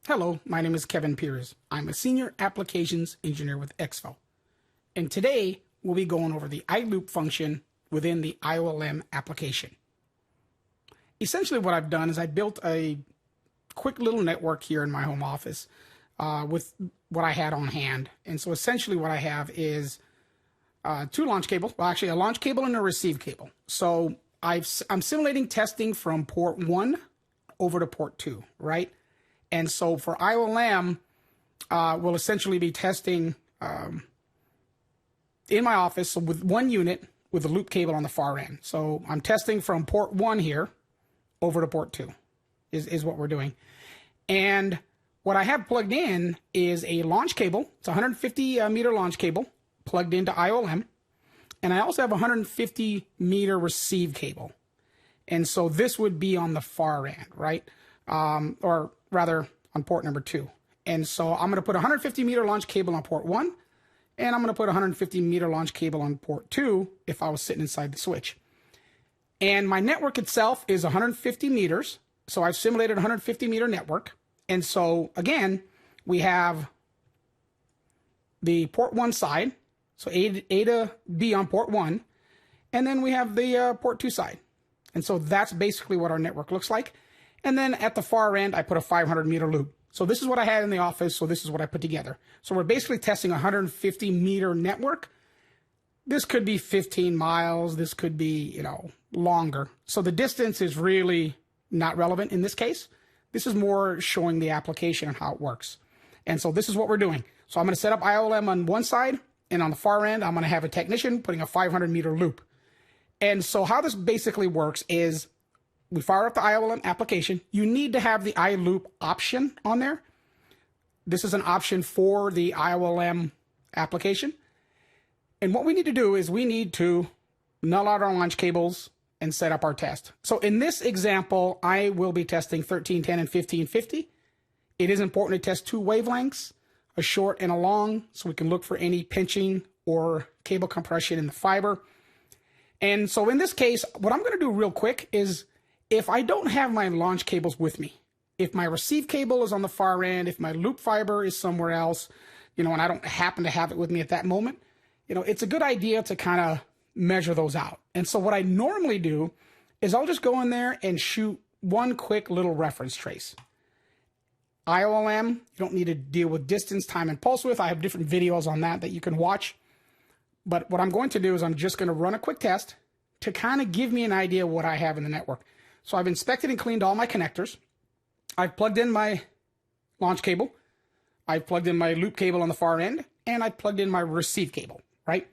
Hello, my name is Kevin Piers. I'm a Senior Applications Engineer with Expo. And today, we'll be going over the iLoop function within the IOLM application. Essentially what I've done is I built a quick little network here in my home office with what I had on hand. And so essentially what I have is two launch cables, well actually a launch cable and a receive cable. So I'm simulating testing from port 1 over to port 2, right? And so for IOLM, we'll essentially be testing in my office with one unit with a loop cable on the far end. So I'm testing from port 1 here over to port 2 is what we're doing. And what I have plugged in is a launch cable. It's a 150 meter launch cable plugged into IOLM. And I also have a 150 meter receive cable. And so this would be on the far end, right? Or rather on port number 2. And so I'm going to put a 150 meter launch cable on port 1, and I'm going to put a 150 meter launch cable on port 2 if I was sitting inside the switch. And my network itself is 150 meters. So I've simulated a 150 meter network. And so again, we have the port 1 side, so A to B on port 1, and then we have the port 2 side. And so that's basically what our network looks like. And then at the far end, I put a 500 meter loop. So this is what I had in the office. So this is what I put together. So we're basically testing a 150 meter network. This could be 15 miles. This could be, longer. So the distance is really not relevant in this case. This is more showing the application and how it works. And so this is what we're doing. So I'm going to set up IOLM on one side, and on the far end, I'm going to have a technician putting a 500 meter loop. And so how this basically works is we fire up the IOLM application. You need to have the iLoop option on there. This is an option for the IOLM application. And what we need to do is we need to null out our launch cables and set up our test. So in this example, I will be testing 1310 and 1550. It is important to test two wavelengths, a short and a long, so we can look for any pinching or cable compression in the fiber. And so in this case, what I'm going to do real quick is if I don't have my launch cables with me, if my receive cable is on the far end, if my loop fiber is somewhere else, and I don't happen to have it with me at that moment, it's a good idea to kind of measure those out. And so what I normally do is I'll just go in there and shoot one quick little reference trace. IOLM, you don't need to deal with distance, time, and pulse width. I have different videos on that you can watch. But what I'm going to do is I'm just going to run a quick test to kind of give me an idea of what I have in the network. So I've inspected and cleaned all my connectors. I've plugged in my launch cable. I've plugged in my loop cable on the far end, and I plugged in my receive cable, right?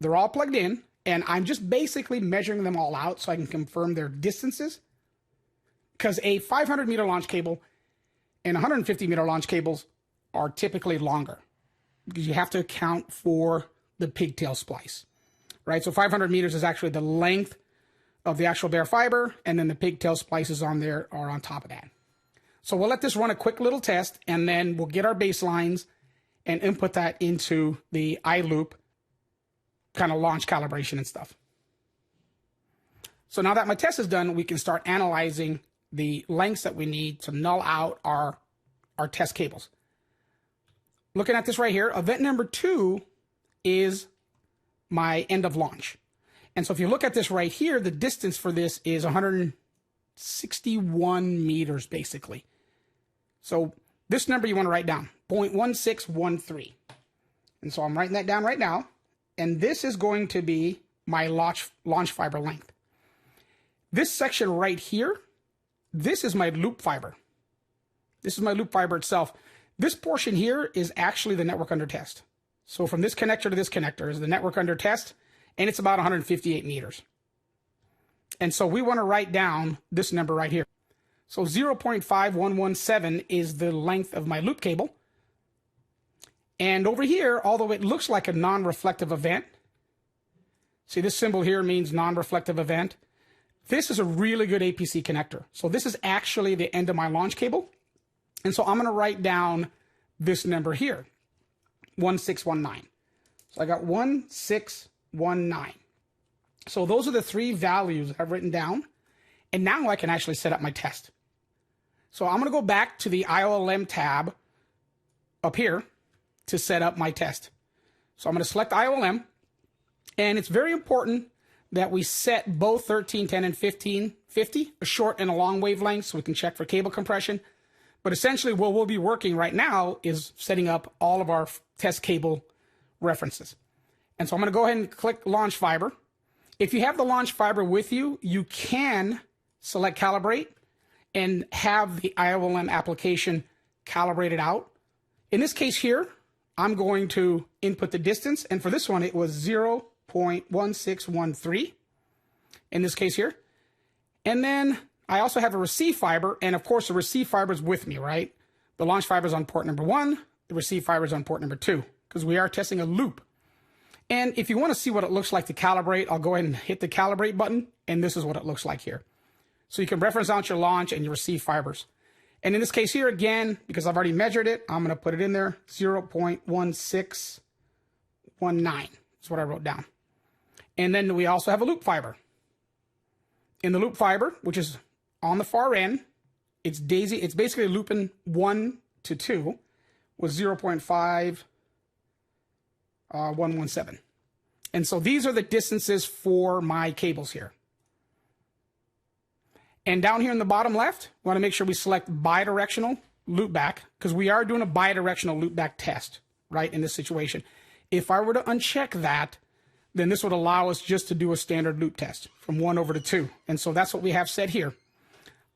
They're all plugged in, and I'm just basically measuring them all out so I can confirm their distances. Because a 500 meter launch cable and 150 meter launch cables are typically longer because you have to account for the pigtail splice, right? So 500 meters is actually the length of the actual bare fiber, and then the pigtail splices on there are on top of that. So we'll let this run a quick little test, and then we'll get our baselines and input that into the iLoop kind of launch calibration and stuff. So now that my test is done, we can start analyzing the lengths that we need to null out our test cables. Looking at this right here, event number 2 is my end of launch. And so if you look at this right here, the distance for this is 161 meters, basically. So this number you want to write down, 0.1613. And so I'm writing that down right now. And this is going to be my launch fiber length. This section right here, this is my loop fiber. This is my loop fiber itself. This portion here is actually the network under test. So from this connector to this connector is the network under test, and it's about 158 meters. And so we want to write down this number right here. So 0.5117 is the length of my loop cable. And over here, although it looks like a non-reflective event, see this symbol here means non-reflective event. This is a really good APC connector. So this is actually the end of my launch cable. And so I'm going to write down this number here, 1619. So I got 1619. So those are the three values I've written down. And now I can actually set up my test. So I'm going to go back to the IOLM tab up here to set up my test. So I'm going to select IOLM, and it's very important that we set both 1310 and 1550, a short and a long wavelength, so we can check for cable compression. But essentially what we'll be working right now is setting up all of our test cable references. And so I'm going to go ahead and click launch fiber. If you have the launch fiber with you, you can select calibrate and have the IOLM application calibrated out. In this case here, I'm going to input the distance, and for this one it was 0.1613 in this case here. And then I also have a receive fiber, and of course the receive fiber is with me, right? The launch fiber is on port number 1, the receive fiber is on port number 2, because we are testing a loop. And if you want to see what it looks like to calibrate, I'll go ahead and hit the calibrate button, and this is what it looks like here. So you can reference out your launch and your receive fibers. And in this case here, again, because I've already measured it, I'm going to put it in there, 0.1619 is what I wrote down. And then we also have a loop fiber. In the loop fiber, which is on the far end, it's basically looping 1 to 2 with 0.5117. And so these are the distances for my cables here. And down here in the bottom left, we want to make sure we select bidirectional loopback, because we are doing a bidirectional loopback test, right, in this situation. If I were to uncheck that, then this would allow us just to do a standard loop test from 1 over to 2. And so that's what we have set here.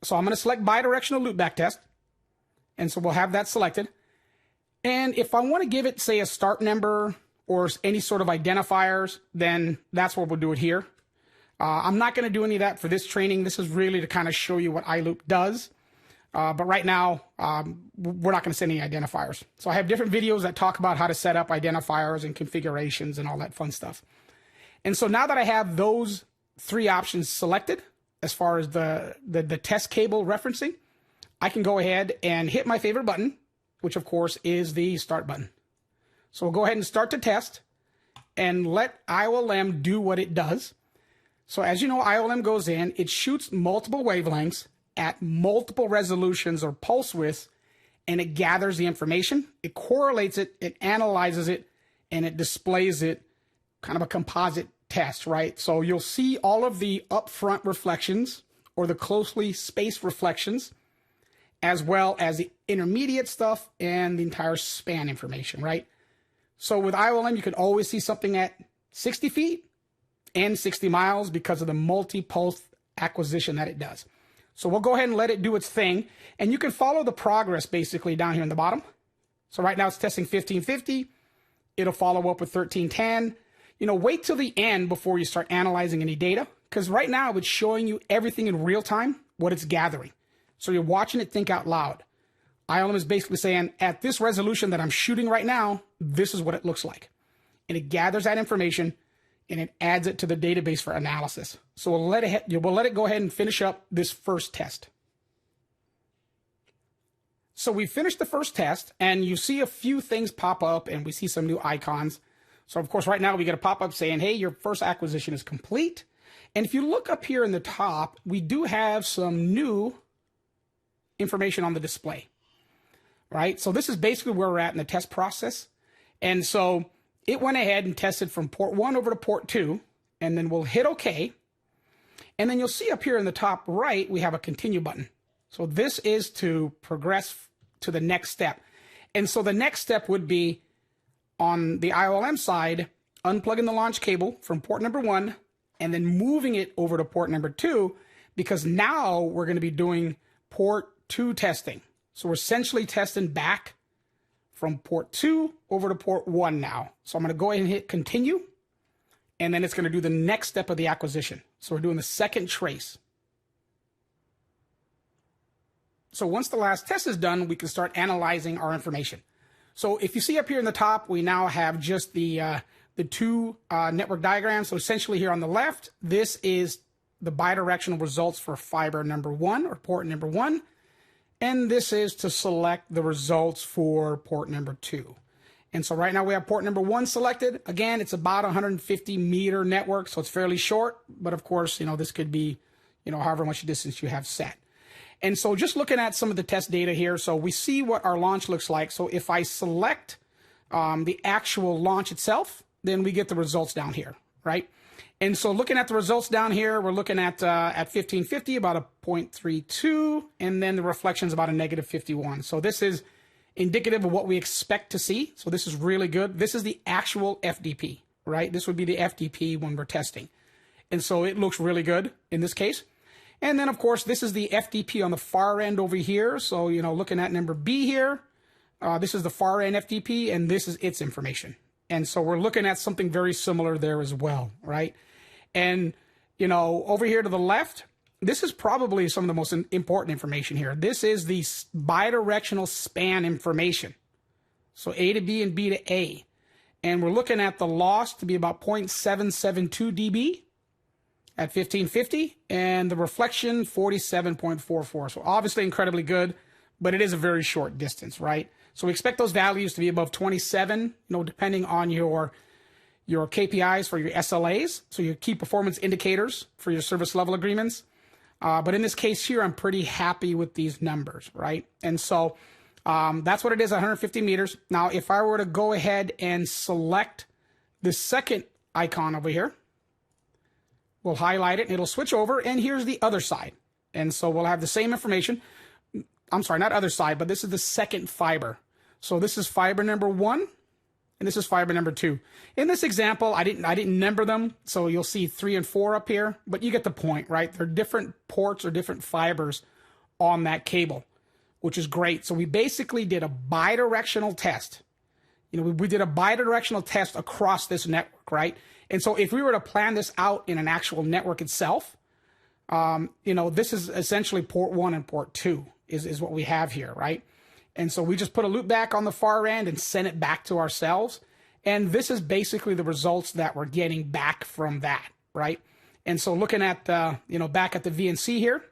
So I'm going to select bidirectional loopback test. And so we'll have that selected. And if I want to give it, say, a start number or any sort of identifiers, then that's where we'll do it here. I'm not going to do any of that for this training. This is really to kind of show you what iLoop does. But right now, we're not going to set any identifiers. So I have different videos that talk about how to set up identifiers and configurations and all that fun stuff. And so now that I have those 3 options selected, as far as the test cable referencing, I can go ahead and hit my favorite button, which of course is the start button. So we'll go ahead and start the test and let IOLM do what it does. So as you know, IOLM goes in, it shoots multiple wavelengths at multiple resolutions or pulse widths, and it gathers the information, it correlates it, it analyzes it, and it displays it, kind of a composite test, right? So you'll see all of the upfront reflections or the closely spaced reflections, as well as the intermediate stuff and the entire span information, right? So with IOLM, you can always see something at 60 feet and 60 miles because of the multi-pulse acquisition that it does. So we'll go ahead and let it do its thing. And you can follow the progress basically down here in the bottom. So right now it's testing 1550. It'll follow up with 1310. You know, wait till the end before you start analyzing any data, because right now it's showing you everything in real time, what it's gathering. So you're watching it think out loud. IOLM is basically saying, at this resolution that I'm shooting right now, this is what it looks like. And it gathers that information and it adds it to the database for analysis. So we'll let it go ahead and finish up this first test. So we finished the first test, and you see a few things pop up, and we see some new icons. So of course, right now we get a pop-up saying, hey, your first acquisition is complete. And if you look up here in the top, we do have some new information on the display, right? So this is basically where we're at in the test process. And so it went ahead and tested from port 1 over to port 2, and then we'll hit OK. And then you'll see up here in the top right, we have a continue button. So this is to progress to the next step. And so the next step would be on the IOLM side, unplugging the launch cable from port number 1 and then moving it over to port number 2, because now we're going to be doing port 2 testing. So we're essentially testing back from port 2 over to port 1 now. So I'm going to go ahead and hit continue, and then it's going to do the next step of the acquisition. So we're doing the second trace. So once the last test is done, we can start analyzing our information. So if you see up here in the top, we now have just the 2 network diagrams. So essentially here on the left, this is the bidirectional results for fiber number 1 or port number 1. And this is to select the results for port number 2. And so right now we have port number 1 selected. Again, it's about 150 meter network, so it's fairly short. But of course, you know, this could be, you know, however much distance you have set. And so just looking at some of the test data here, so we see what our launch looks like. So if I select the actual launch itself, then we get the results down here, right? And so looking at the results down here, we're looking at 1550, about a 0.32, and then the reflection is about a negative 51. So this is indicative of what we expect to see. So this is really good. This is the actual FDP, right? This would be the FDP when we're testing. And so it looks really good in this case. And then, of course, this is the FDP on the far end over here. So, you know, looking at number B here, this is the far end FDP, and this is its information. And so we're looking at something very similar there as well, right? And, you know, over here to the left, this is probably some of the most important information here. This is the bidirectional span information. So A to B and B to A. And we're looking at the loss to be about 0.772 dB at 1550, and the reflection 47.44. So obviously incredibly good, but it is a very short distance, right? So we expect those values to be above 27, you know, depending on your KPIs for your SLAs, so your key performance indicators for your service level agreements. But in this case here, I'm pretty happy with these numbers, right? And so that's what it is, 150 meters. Now, if I were to go ahead and select the second icon over here, we'll highlight it, and it'll switch over, and here's the other side. And so we'll have the same information. I'm sorry, not other side, but this is the second fiber. So this is fiber number 1, and this is fiber number 2. In this example, I didn't number them, so you'll see 3 and 4 up here, but you get the point, right? They're different ports or different fibers on that cable, which is great. So we basically did a bidirectional test. You know, we did a bidirectional test across this network, right? And so if we were to plan this out in an actual network itself, you know, this is essentially port 1 and port 2 is what we have here, right? And so we just put a loop back on the far end and send it back to ourselves. And this is basically the results that we're getting back from that, right? And so looking at, you know, back at the VNC here,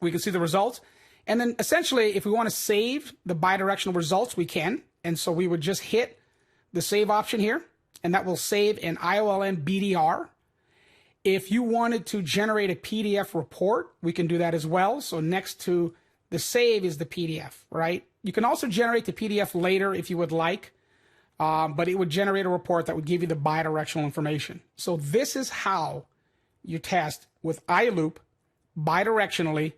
we can see the results. And then essentially, if we want to save the bidirectional results, we can. And so we would just hit the save option here, and that will save an IOLM BDR. If you wanted to generate a PDF report, we can do that as well. So next to the save is the PDF, right? You can also generate the PDF later if you would like, but it would generate a report that would give you the bidirectional information. So this is how you test with iLoop bidirectionally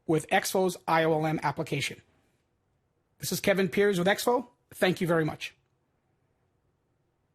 with Exfo's IOLM application. This is Kevin Peers with Exfo. Thank you very much.